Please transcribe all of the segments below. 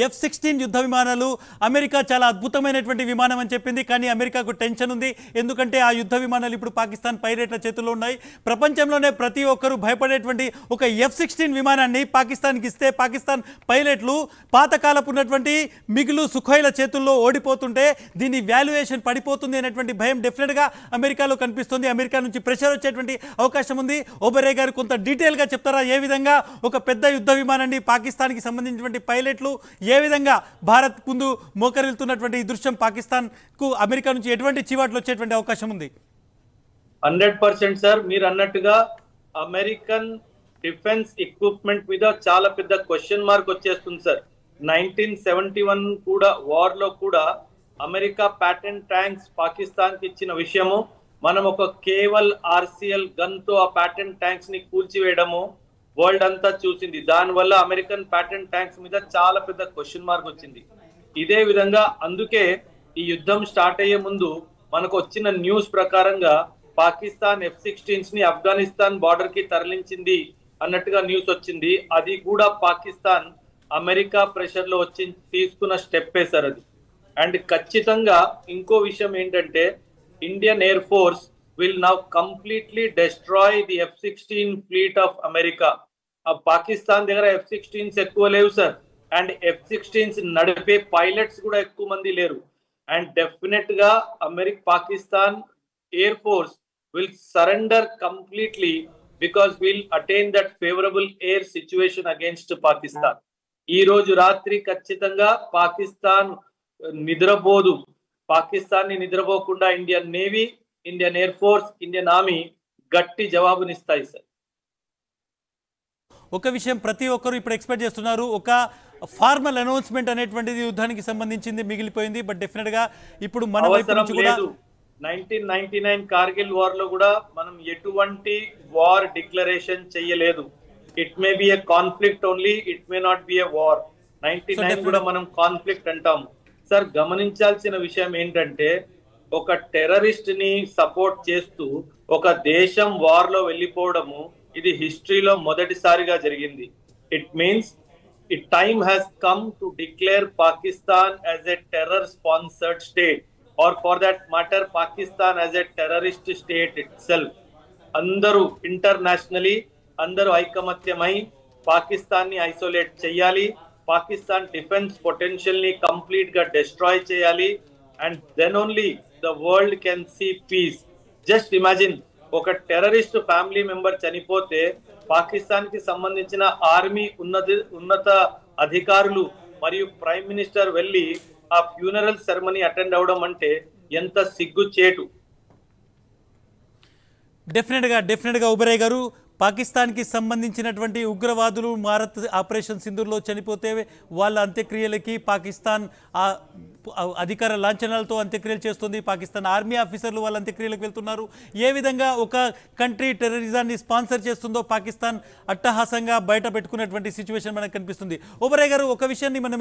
F-16 యుద్ధ విమానాలు America చాలా అద్భుతమైనటువంటి విమానం అని చెప్పింది. కానీ అమెరికాకు టెన్షన్ ఉంది. ఎందుకంటే ఆ యుద్ధ విమానాలు ఇప్పుడు పాకిస్తాన్ పైరేట్ల చేతుల్లో ఉన్నాయి. ప్రపంచంలోనే ప్రతి ఒక్కరూ భయపడేటువంటి ఒక F-16 విమానాన్ని పాకిస్తాన్కి ఇస్తే పాకిస్తాన్ పైలట్లు పాతకాలపు ఉన్నటువంటి మిగులు సుఖోయిల చేతుల్లో ఓడిపోతుంటే దీని వాల్యుయేషన్ పడిపోతుంది అనేటువంటి భయం డెఫినెట్గా అమెరికాలో కనిపిస్తుంది. అమెరికా నుంచి ప్రెషర్ వచ్చేటువంటి అవకాశం ఉంది. ఓబరే గారు కొంత డీటెయిల్గా చెప్తారా, ఏ విధంగా ఒక పెద్ద యుద్ధ విమానాన్ని పాకిస్తాన్కి సంబంధించినటువంటి పైలట్లు ఏ విధంగా భారత్ ముందు మోకరిల్తున్నటువంటి ఈ దృశ్యం పాకిస్తాన్కు అమెరికా నుంచి ఎటువంటి చివాట్లు వచ్చేటువంటి అవకాశం ఉంది? 100% సార్, మీరు అన్నట్టుగా అమెరికన్ డిఫెన్స్ ఎక్విప్మెంట్ మీద చాలా పెద్ద క్వశ్చన్ మార్క్ వచ్చేస్తుంది సార్. 1971 కూడా వార్ లో కూడా అమెరికా ప్యాటెంట్ ట్యాంక్స్ పాకిస్తాన్ కి ఇచ్చిన విషయము, మనం ఒక కేవల్ ఆర్సిఎల్ గన్ తో ఆ ప్యాటెంట్ ట్యాంక్స్ ని కూల్చివేయడము వరల్డ్ అంతా చూసింది. దానివల్ల అమెరికన్ ప్యాటెంట్ ట్యాంక్స్ మీద చాలా పెద్ద క్వశ్చన్ మార్క్ వచ్చింది. ఇదే విధంగా అందుకే ఈ యుద్ధం స్టార్ట్ అయ్యే ముందు మనకు వచ్చిన న్యూస్ ప్రకారంగా పాకిస్తాన్ F-16 ని ఆఫ్ఘనిస్తాన్ బార్డర్ కి తరలించింది అన్నట్టుగా న్యూస్ వచ్చింది. అది కూడా పాకిస్తాన్ అమెరికా ప్రెషర్ లో వచ్చి తీసుకున్న స్టెప్ సార్ అది. అండ్ ఖచ్చితంగా ఇంకో విషయం ఏంటంటే Indian air force will now completely destroy the F-16 fleet of America. Pakistan దగ్గర F-16s ఎక్కువ లేవు సార్, అండ్ F-16s నడిపే పైలట్స్ కూడా ఎక్కువ మంది లేరు. అండ్ డెఫినెట్ గా Pakistan air force will surrender completely because will attain that favourable air situation against Pakistan. ఈ రోజు రాత్రి ఖచ్చితంగా పాకిస్తాన్ నిద్రపోదు. పాకిస్తాన్ ని నిద్రపోకుండా Indian navy, Indian air force, Indian army గట్టి జవాబునిస్తాయి సార్. ఒక విషయం ప్రతి ఒక్కరు ఇప్పుడు ఎక్స్పెక్ట్ చేస్తున్నారు, ఒక ఫార్మల్ అనౌన్స్మెంట్ అనేటువంటిది యుద్ధానికి సంబంధించింది మిగిలిపోయింది. బట్ డెఫినెట్ గా ఇప్పుడు మన వైపు నుంచి కూడా 1999 కార్గిల్ వార్ లో కూడా మనం ఎటువంటి వార్ డిక్లరేషన్ చేయలేదు. It may be a conflict only, it may not be a war. 99 కూడా మనం కాన్ఫ్లిక్ట్ అంటాము సార్. గమనించాల్సిన విషయం ఏంటంటే ఒక టెర్రరిస్ట్ ని సపోర్ట్ చేస్తూ ఒక దేశం వార్ లో వెళ్ళిపోవడము ఇది హిస్టరీలో మొదటిసారిగా జరిగింది. It means it time has come to declare Pakistan as a terror sponsored state, or for that matter Pakistan as a terrorist state itself. అందరూ ఇంటర్నేషనలీ అందరూ ఐకమత్యమై పాకిస్తాన్ ని ఐసోలేట్ చేయాలి, పాకిస్తాన్ డిఫెన్స్ పొటెన్షియల్ ని కంప్లీట్ గా డిస్ట్రాయ్ చేయాలి. And then only the world can see peace. Just imagine, ఒక terrorist family member చనిపోతే పాకిస్తాన్ కి సంబంధించిన ఆర్మీ ఉన్నత అధికారులు మరియు ప్రైమ్ మినిస్టర్ వెళ్ళి ఆ ఫ్యూనరల్ సెరమనీ అటెండ్ అవడం అంటే ఎంత సిగ్గుచేటు. డెఫినెట్గా ఓబరే గారు, పాకిస్తాన్కి సంబంధించినటువంటి ఉగ్రవాదులు భారత్ ఆపరేషన్ సింధూర్లో చనిపోతే వాళ్ళ అంత్యక్రియలకి పాకిస్తాన్ అధికార లాంఛనాలతో అంత్యక్రియలు చేస్తుంది. పాకిస్తాన్ ఆర్మీ ఆఫీసర్లు వాళ్ళ అంత్యక్రియలకు వెళ్తున్నారు. ఏ విధంగా ఒక కంట్రీ టెర్రరిజాన్ని స్పాన్సర్ చేస్తుందో పాకిస్తాన్ అట్టహాసంగా బయట పెట్టుకున్నటువంటి సిచ్యువేషన్ మనకు కనిపిస్తుంది. ఓబరే గారు, ఒక విషయాన్ని మనం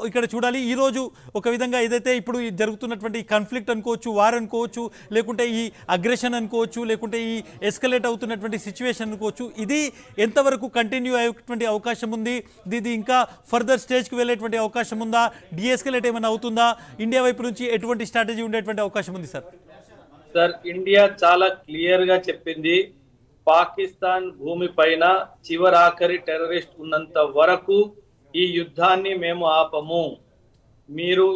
ఇక్కడ చూడాలి. ఈరోజు ఒక విధంగా ఏదైతే ఇప్పుడు జరుగుతున్నటువంటి కాన్ఫ్లిక్ట్ అనుకోవచ్చు, వార్ అనుకోవచ్చు, లేకుంటే ఈ అగ్రెషన్ అనుకోవచ్చు, లేకుంటే ఈ ఎస్కలేట్ అవుతున్నటువంటి సిచ్యువేషన్ అనుకోవచ్చు, ఇది ఎంతవరకు కంటిన్యూ అయ్యేటువంటి అవకాశం ఉంది? ఇది ఇంకా ఫర్దర్ స్టేజ్కి వెళ్ళేటువంటి అవకాశం ఉందా? డిఎస్కలేట్ ఏమైనా అవుతుందా? ఇండియా వైపు నుంచి ఎటువంటి స్ట్రాటజీ ఉండేటువంటి అవకాశం ఉంది సార్? సార్, ఇండియా చాలా క్లియర్ గా చెప్పింది, పాకిస్తాన్ భూమి పైన చివరాఖరి టెర్రరిస్ట్ ఉన్నంత వరకు ఈ యుద్ధాన్ని మేము ఆపము. మీరు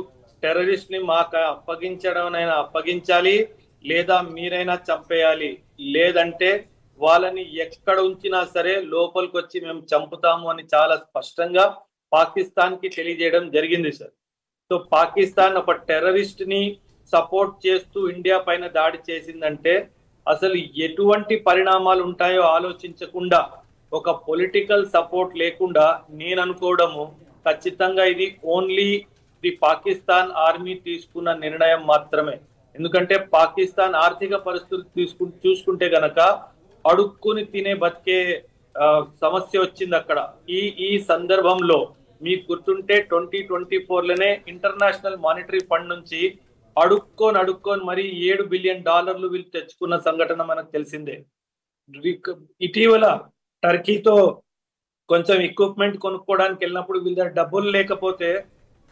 టెర్రరిస్ట్ ని మాకు అప్పగించడమైనా అప్పగించాలి, లేదా మీరైనా చంపేయాలి, లేదంటే వాళ్ళని ఎక్కడ ఉంచినా సరే లోపలికి వచ్చి మేము చంపుతాము అని చాలా స్పష్టంగా పాకిస్తాన్ కి తెలియజేయడం జరిగింది సార్. సో పాకిస్తాన్ ఒక టెర్రరిస్ట్ ని సపోర్ట్ చేస్తూ ఇండియా పైన దాడి చేసిందంటే అసలు ఎటువంటి పరిణామాలు ఉంటాయో ఆలోచించకుండా, ఒక పొలిటికల్ సపోర్ట్ లేకుండా నేను అనుకోవడము ఖచ్చితంగా ఇది ఓన్లీ ది పాకిస్తాన్ ఆర్మీ తీసుకున్న నిర్ణయం మాత్రమే. ఎందుకంటే పాకిస్తాన్ ఆర్థిక పరిస్థితులు చూసుకుంటే గనక అడుక్కుని తినే బతికే సమస్య వచ్చింది అక్కడ. ఈ సందర్భంలో మీకు గుర్తుంటే 2024లోనే ఇంటర్నేషనల్ మానిటరీ ఫండ్ నుంచి అడుక్కొని మరి $7 బిలియన్ వీళ్ళు తెచ్చుకున్న సంఘటన మనకు తెలిసిందే. ఇటీవల టర్కీతో కొంచెం ఎక్విప్మెంట్ కొనుక్కోవడానికి వెళ్ళినప్పుడు వీళ్ళ దగ్గర డబ్బులు లేకపోతే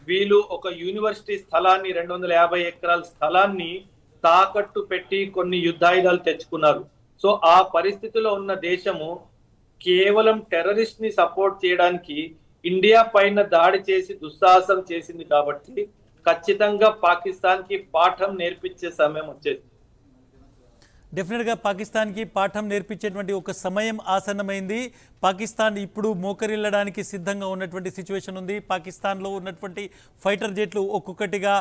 వీళ్ళు ఒక యూనివర్సిటీ స్థలాన్ని 250 ఎకరాల స్థలాన్ని తాకట్టు పెట్టి కొన్ని యుద్ధాయుధాలు తెచ్చుకున్నారు. సో ఆ పరిస్థితిలో ఉన్న దేశము కేవలం టెర్రరిస్ట్ ని సపోర్ట్ చేయడానికి ఇండియా పైన దాడి చేసి దుస్సాహసం చేసింది కాబట్టి ఖచ్చితంగా పాకిస్తాన్ కి పాఠం నేర్పించే సమయం వచ్చేది. డెఫినెట్గా పాకిస్తాన్కి పాఠం నేర్పించేటువంటి ఒక సమయం ఆసన్నమైంది. పాకిస్తాన్ ఇప్పుడు మోకరిల్లడానికి సిద్ధంగా ఉన్నటువంటి సిచ్యువేషన్ ఉంది. పాకిస్తాన్లో ఉన్నటువంటి ఫైటర్ జెట్లు ఒక్కొక్కటిగా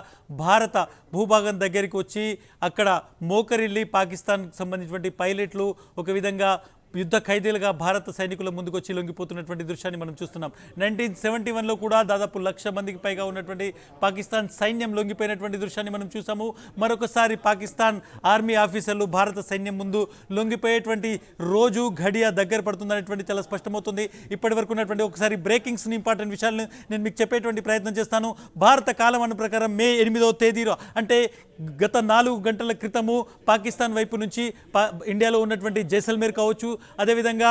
భారత భూభాగం దగ్గరికి వచ్చి అక్కడ మోకరిల్లి పాకిస్తాన్కి సంబంధించినటువంటి పైలట్లు ఒక విధంగా యుద్ధ ఖైదీలుగా భారత సైనికుల ముందుకొచ్చి లొంగిపోతున్నటువంటి దృశ్యాన్ని మనం చూస్తున్నాం. 1971లో కూడా దాదాపు 1,00,000 మందికి పైగా ఉన్నటువంటి పాకిస్తాన్ సైన్యం లొంగిపోయినటువంటి దృశ్యాన్ని మనం చూసాము. మరొకసారి పాకిస్తాన్ ఆర్మీ ఆఫీసర్లు భారత సైన్యం ముందు లొంగిపోయేటువంటి రోజు గడియ దగ్గర పడుతుందనేటువంటి చాలా స్పష్టమవుతుంది. ఇప్పటి వరకు ఉన్నటువంటి ఒకసారి బ్రేకింగ్స్ని ఇంపార్టెంట్ విషయాలను నేను మీకు చెప్పేటువంటి ప్రయత్నం చేస్తాను. భారత కాలమాన ప్రకారం మే 8వ తేదీలో అంటే గత 4 గంటల క్రితము పాకిస్తాన్ వైపు నుంచి ఇండియాలో ఉన్నటువంటి జైసల్మేర్ కావచ్చు, అదేవిధంగా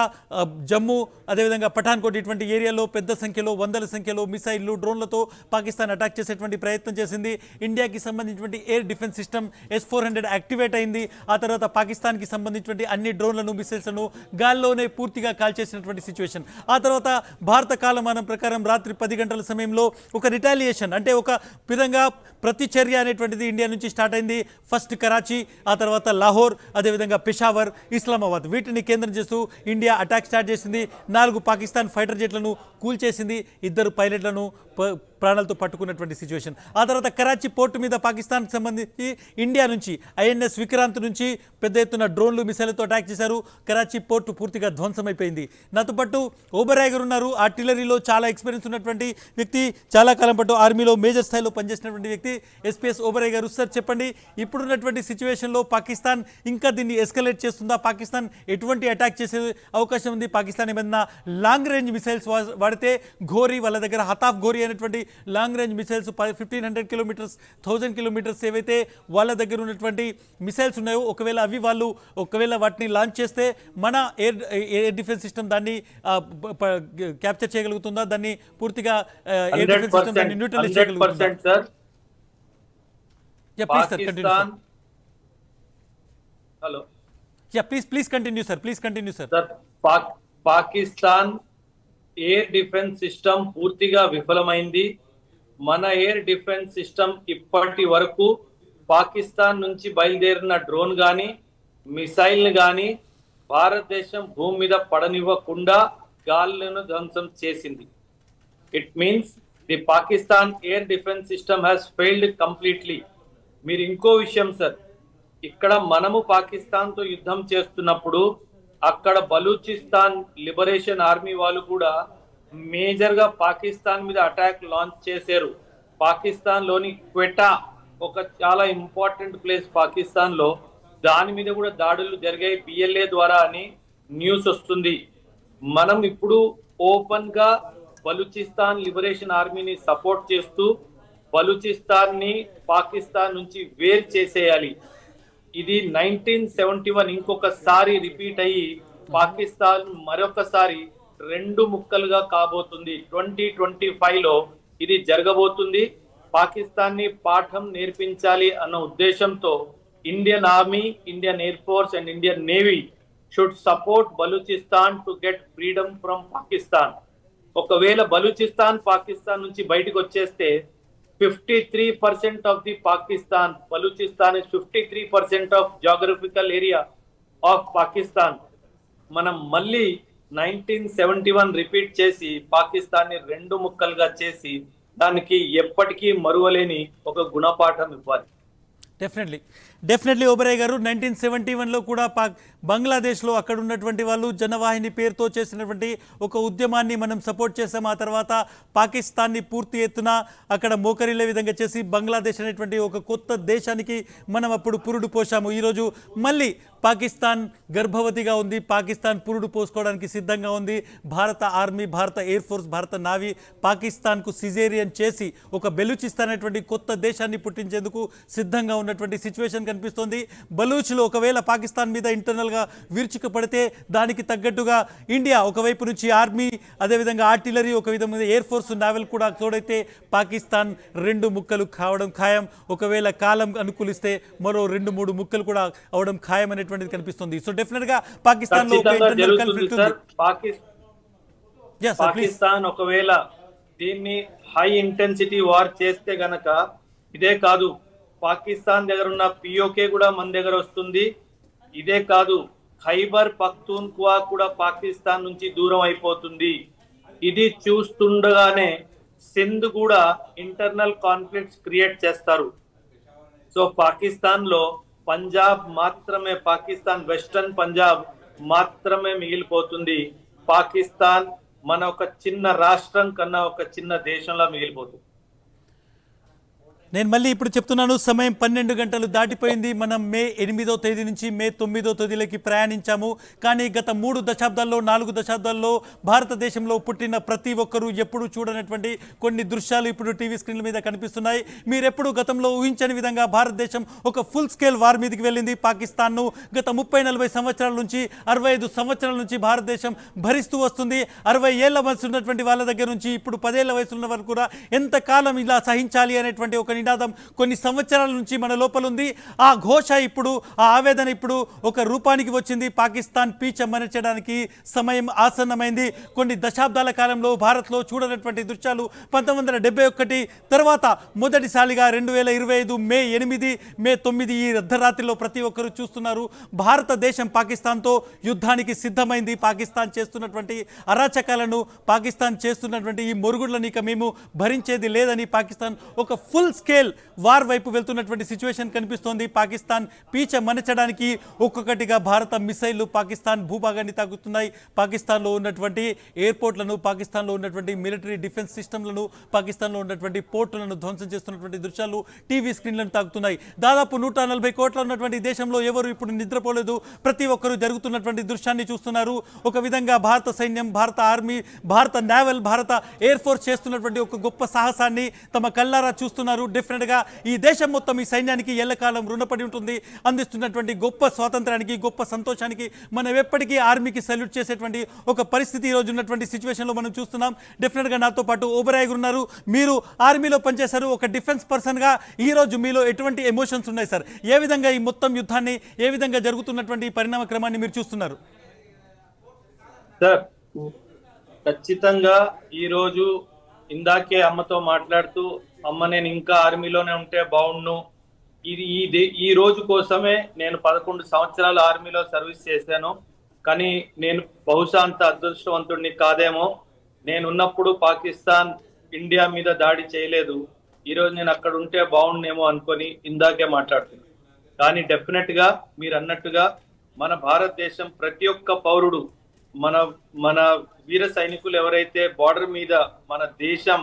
జమ్మూ, అదేవిధంగా పఠాన్కోట్ ఇటువంటి ఏరియాలో పెద్ద సంఖ్యలో వందల సంఖ్యలో మిసైళ్లు డ్రోన్లతో పాకిస్తాన్ అటాక్ చేసేటువంటి ప్రయత్నం చేసింది. ఇండియాకి సంబంధించినటువంటి air defence system S-400 activate అయింది. ఆ తర్వాత పాకిస్తాన్కి సంబంధించినటువంటి అన్ని డ్రోన్లను మిసైల్స్లను గాల్లోనే పూర్తిగా కాల్చేసినటువంటి సిచ్యువేషన్. ఆ తర్వాత భారత కాలమానం ప్రకారం రాత్రి 10 గంటల సమయంలో ఒక రిటాలియేషన్ అంటే ఒక విధంగా ప్రతిచర్య అనేటువంటిది ఇండియా నుంచి స్టార్ట్ అయింది. ఫస్ట్ కరాచీ, ఆ తర్వాత లాహోర్, అదేవిధంగా పెషావర్, ఇస్లామాబాద్ వీటిని కేంద్రం చేస్తూ ఇండియా అటాక్ స్టార్ట్ చేసింది. 4 పాకిస్తాన్ ఫైటర్ జెట్లను కూల్చేసింది. 2 పైలట్లను ప్రాణాలతో పట్టుకున్నటువంటి సిచ్యువేషన్. ఆ తర్వాత కరాచీ పోర్టు మీద పాకిస్తాన్కి సంబంధించి ఇండియా నుంచి INS విక్రాంత్ నుంచి పెద్ద ఎత్తున డ్రోన్లు మిసైళ్లతో అటాక్ చేశారు. కరాచీ పోర్టు పూర్తిగా ధ్వంసమైపోయింది. నాతో పాటు ఓబరాయ్ గారు ఉన్నారు. ఆర్టిలరీలో చాలా ఎక్స్పీరియన్స్ ఉన్నటువంటి వ్యక్తి, చాలా కాలం పాటు ఆర్మీలో మేజర్ స్థాయిలో పనిచేసినటువంటి వ్యక్తి SPS ఓబరాయ్ గారు. సార్ చెప్పండి, ఇప్పుడున్నటువంటి సిచ్యువేషన్లో పాకిస్తాన్ ఇంకా దీన్ని ఎస్కలేట్ చేస్తుందా? పాకిస్తాన్ ఎటువంటి అటాక్ చేసే అవకాశం ఉంది? పాకిస్తాన్ ఏమన్నా లాంగ్ రేంజ్ మిసైల్స్ వాడితే ఘోరీ వాళ్ళ దగ్గర హతాఫ్ ఘోరీ అనేటువంటి long range missiles 1500 kilometres 1000 kilometres ఏవైతే వాళ్ళ దగ్గర ఉన్నటువంటి మిసైల్స్ ఉన్నాయో ఒకవేళ వాటిని లాంచ్ చేస్తే మన ఎయిర్ డిఫెన్స్ సిస్టమ్ దాన్ని క్యాప్చర్ చేయగలుగుతుందా? దాన్ని పూర్తిగా ఎయిర్ డిఫెన్స్ సిస్టమ్ దాన్ని న్యూట్రలైజ్ చేయగలుగుతుందా? Sir please sir continue. Hello please continue sir. Pakistan air defence system పూర్తిగా విఫలమైంది. మన ఎయిర్ డిఫెన్స్ సిస్టమ్ ఇప్పటి వరకు పాకిస్తాన్ నుంచి బయలుదేరిన డ్రోన్ కానీ మిసైల్ కానీ భారతదేశం భూమి మీద పడనివ్వకుండా గాల్లను ధ్వంసం చేసింది. It means the Pakistan air defence system has failed completely. మీరు ఇంకో విషయం సార్, ఇక్కడ మనము పాకిస్తాన్తో యుద్ధం చేస్తున్నప్పుడు అక్కడ బలూచిస్తాన్ లిబరేషన్ ఆర్మీ వాళ్ళు కూడా మేజర్ గా పాకిస్తాన్ మీద అటాక్ లాంచ్ చేశారు. పాకిస్తాన్ లోని క్వెటా ఒక చాలా ఇంపార్టెంట్ ప్లేస్ పాకిస్తాన్ లో, దాని మీద కూడా దాడులు జరిగాయి PLA ద్వారా అని న్యూస్ వస్తుంది. మనం ఇప్పుడు ఓపెన్ గా బలూచిస్తాన్ లిబరేషన్ ఆర్మీని సపోర్ట్ చేస్తూ బలూచిస్తాన్ ని పాకిస్తాన్ నుంచి వేరు చేసేయాలి. ఇది 1971 ఇంకొకసారి రిపీట్ అయ్యి పాకిస్తాన్ మరొకసారి 2 ముక్కలుగా కాబోతుంది. 2025లో ఇది జరగబోతుంది. పాకిస్తాన్ ని పాఠం నేర్పించాలి అన్న ఉద్దేశంతో Indian army, Indian air force and Indian navy should support Balochistan to get freedom from Pakistan. ఒకవేళ బలూచిస్తాన్ పాకిస్తాన్ నుంచి బయటకు వచ్చేస్తే 53% of the Pakistan, Balochistan is 53% of geographical area of Pakistan. మనం మళ్ళీ 1971 రిపీట్ చేసి పాకిస్తాన్ ని 2 ముక్కలుగా చేసి దానికి ఎప్పటికీ మరువలేని ఒక గుణపాఠం ఇవ్వాలి. డెఫినెట్లీ ఓబరాయ్ గారు, 1971లో కూడా బంగ్లాదేశ్లో అక్కడ ఉన్నటువంటి వాళ్ళు జనవాహిని పేరుతో చేసినటువంటి ఒక ఉద్యమాన్ని మనం సపోర్ట్ చేసాం. ఆ తర్వాత పాకిస్తాన్ని పూర్తి ఎత్తున అక్కడ మోకరిల్లే విధంగా చేసి బంగ్లాదేశ్ అనేటువంటి ఒక కొత్త దేశానికి మనం అప్పుడు పురుడు పోసాము. ఈరోజు మళ్ళీ పాకిస్తాన్ గర్భవతిగా ఉంది. పాకిస్తాన్ పురుడు పోసుకోవడానికి సిద్ధంగా ఉంది. భారత ఆర్మీ, భారత ఎయిర్ ఫోర్స్, భారత నావీ పాకిస్తాన్కు సిజేరియన్ చేసి ఒక బెలూచిస్తాన్ అనేటువంటి కొత్త దేశాన్ని పుట్టించేందుకు సిద్ధంగా ఉన్నటువంటి సిచ్యువేషన్ కనిపిస్తోంది. బలూచ్లు ఒకవేళ పాకిస్తాన్ మీద ఇంటర్నల్గా విరుచుకుపడితే దానికి తగ్గట్టుగా ఇండియా ఒకవైపు నుంచి ఆర్మీ, అదేవిధంగా ఆర్టిలరీ, ఒక విధంగా ఎయిర్ ఫోర్స్, నావల్ కూడా తోడైతే పాకిస్తాన్ 2 ముక్కలు కావడం ఖాయం. ఒకవేళ కాలం అనుకూలిస్తే మరో 2-3 ముక్కలు కూడా అవడం ఖాయం అనేటువంటిది కనిపిస్తుంది. సో డెఫినెట్గా పాకిస్తాన్ లో పాకిస్తాన్ ఒకవేళ దీన్ని హై ఇంటెన్సిటీ వార్ చేస్తే గనక ఇదే కాదు, పాకిస్తాన్ దగ్గర ఉన్న పిఓకే కూడా మన దగ్గర వస్తుంది. ఇదే కాదు, ఖైబర్ పఖ్తూన్ఖ్వా కూడా పాకిస్తాన్ నుంచి దూరం అయిపోతుంది. ఇది చూస్తుండగానే సింధ్ కూడా ఇంటర్నల్ కాన్ఫ్లిక్ట్స్ క్రియేట్ చేస్తారు. సో పాకిస్తాన్ లో పంజాబ్ మాత్రమే, పాకిస్తాన్ వెస్టర్న్ పంజాబ్ మాత్రమే మిగిలిపోతుంది. పాకిస్తాన్ మన ఒక చిన్న రాష్ట్రం కన్నా ఒక చిన్న దేశంలో మిగిలిపోతుంది. నేను మళ్ళీ ఇప్పుడు చెప్తున్నాను, సమయం 12 గంటలు దాటిపోయింది. మనం మే 8వ తేదీ నుంచి మే 9వ తేదీలకి ప్రయాణించాము. కానీ గత 3 దశాబ్దాల్లో 4 దశాబ్దాల్లో భారతదేశంలో పుట్టిన ప్రతి ఒక్కరూ ఎప్పుడు చూడనటువంటి కొన్ని దృశ్యాలు ఇప్పుడు టీవీ స్క్రీన్ల మీద కనిపిస్తున్నాయి. మీరెప్పుడు గతంలో ఊహించని విధంగా భారతదేశం ఒక ఫుల్ స్కేల్ వార్ మీదకి వెళ్ళింది. పాకిస్తాన్ను గత 30-40 సంవత్సరాల నుంచి, 65 సంవత్సరాల నుంచి భారతదేశం భరిస్తూ వస్తుంది. 60 ఏళ్ల వయసు ఉన్నటువంటి వాళ్ళ దగ్గర నుంచి ఇప్పుడు 10 ఏళ్ల వయసు ఉన్న వరకు కూడా ఎంతకాలం ఇలా సహించాలి అనేటువంటి ఒక నినాదం కొన్ని సంవత్సరాల నుంచి మన లోపల ఉంది. ఆ ఘోష ఇప్పుడు, ఆ ఆవేదన ఇప్పుడు ఒక రూపానికి వచ్చింది. పాకిస్తాన్ పీచ మరచడానికి సమయం ఆసన్నమైంది. కొన్ని దశాబ్దాల కాలంలో భారత్లో చూడనటువంటి దృశ్యాలు 1971 తర్వాత మొదటిసారిగా 2025 మే 8, మే 9 ఈ అర్ధరాత్రిలో ప్రతి ఒక్కరూ చూస్తున్నారు. భారతదేశం పాకిస్తాన్తో యుద్ధానికి సిద్ధమైంది. పాకిస్తాన్ చేస్తున్నటువంటి అరాచకాలను, పాకిస్తాన్ చేస్తున్నటువంటి ఈ మొరుగుళ్ళని ఇక మేము భరించేది లేదని పాకిస్తాన్ ఒక ఫుల్ స్కేల్ వార్ వైపు వెళ్తున్నటువంటి సిచ్యువేషన్ కనిపిస్తోంది. పాకిస్తాన్ పీచ మనచడానికి ఒక్కొక్కటిగా భారత మిసైళ్లు పాకిస్తాన్ భూభాగాన్ని తాకుతున్నాయి. పాకిస్తాన్లో ఉన్నటువంటి ఎయిర్పోర్ట్లను, పాకిస్తాన్లో ఉన్నటువంటి మిలిటరీ డిఫెన్స్ సిస్టమ్లను, పాకిస్తాన్లో ఉన్నటువంటి పోర్టులను ధ్వంసం చేస్తున్నటువంటి దృశ్యాలు టీవీ స్క్రీన్లను తాకుతున్నాయి. దాదాపు 140 కోట్ల ఉన్నటువంటి దేశంలో ఎవరు ఇప్పుడు నిద్రపోలేదు. ప్రతి ఒక్కరూ జరుగుతున్నటువంటి దృశ్యాన్ని చూస్తున్నారు. ఒక విధంగా భారత సైన్యం, భారత ఆర్మీ, భారత నేవల్, భారత ఎయిర్ ఫోర్స్ చేస్తున్నటువంటి ఒక గొప్ప సాహసాన్ని తమ కళ్ళారా చూస్తున్నారు. డెఫినెట్గా ఈ దేశం మొత్తం ఈ సైన్యానికి ఎల్లకాలం రుణపడి ఉంటుంది. అందిస్తున్నటువంటి గొప్ప స్వాతంత్రానికి, గొప్ప సంతోషానికి మనం ఎప్పటికీ ఆర్మీకి సల్యూట్ చేసేటువంటి ఒక పరిస్థితి ఈరోజు ఉన్నటువంటి సిచ్యువేషన్లో మనం చూస్తున్నాం. డెఫినెట్గా నాతో పాటు ఓబరాయ్ గారు ఉన్నారు. మీరు ఆర్మీలో పనిచేశారు. ఒక డిఫెన్స్ పర్సన్గా ఈరోజు మీలో ఎటువంటి ఎమోషన్స్ ఉన్నాయి సార్? ఏ విధంగా ఈ మొత్తం యుద్ధాన్ని, ఏ విధంగా జరుగుతున్నటువంటి పరిణామ క్రమాన్ని మీరు చూస్తున్నారు? సార్ ఖచ్చితంగా ఈరోజు ఇందాకే అమ్మతో మాట్లాడుతూ, అమ్మ నేను ఇంకా ఆర్మీలోనే ఉంటే బాగుండు, ఈ రోజు కోసమే నేను 11 సంవత్సరాలు ఆర్మీలో సర్వీస్ చేశాను. కానీ నేను బహుశా అంత అదృష్టవంతుడిని కాదేమో. నేను ఉన్నప్పుడు పాకిస్తాన్ ఇండియా మీద దాడి చేయలేదు. ఈరోజు నేను అక్కడ ఉంటే బాగుండేమో అనుకొని ఇందాకే మాట్లాడుతున్నాను. కానీ డెఫినెట్ గా మీరు అన్నట్టుగా మన భారతదేశం ప్రతి ఒక్క పౌరుడు, మన వీర సైనికులు ఎవరైతే బార్డర్ మీద మన దేశం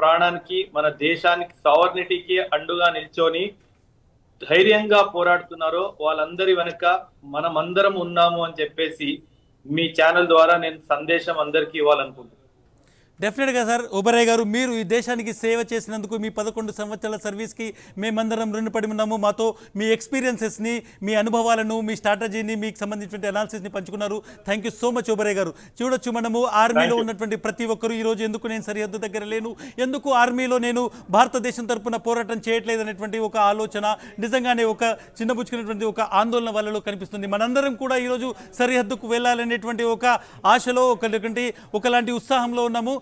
ప్రాణానికి, మన దేశానికి సావర్నిటీకి అండుగా నిల్చొని ధైర్యంగా పోరాడుతున్నారో వాళ్ళందరి వెనుక మనమందరం ఉన్నాము అని చెప్పేసి మీ ఛానల్ ద్వారా నేను సందేశం అందరికీ ఇవ్వాలనుకుంటున్నాను. డెఫినెట్గా సార్, ఓబరాయ్ గారు, మీరు ఈ దేశానికి సేవ చేసినందుకు మీ 11 సంవత్సరాల సర్వీస్కి మేమందరం రుణపడి ఉన్నాము. మాతో మీ ఎక్స్పీరియన్సెస్ని, మీ అనుభవాలను, మీ స్ట్రాటజీని, మీకు సంబంధించిన అనాలిసిస్ని పంచుకున్నారు. Thank you so much Oberoi గారు. చూడొచ్చు మనము ఆర్మీలో ఉన్నటువంటి ప్రతి ఒక్కరు ఈరోజు ఎందుకు నేను సరిహద్దు దగ్గర లేను, ఎందుకు ఆర్మీలో నేను భారతదేశం తరపున పోరాటం చేయట్లేదు అనేటువంటి ఒక ఆలోచన, నిజంగానే ఒక చిన్నబుచ్చుకున్నటువంటి ఒక ఆందోళన వాళ్ళలో కనిపిస్తుంది. మనందరం కూడా ఈరోజు సరిహద్దుకు వెళ్ళాలనేటువంటి ఒక ఆశలో, ఒకలాంటి ఉత్సాహంలో ఉన్నాము.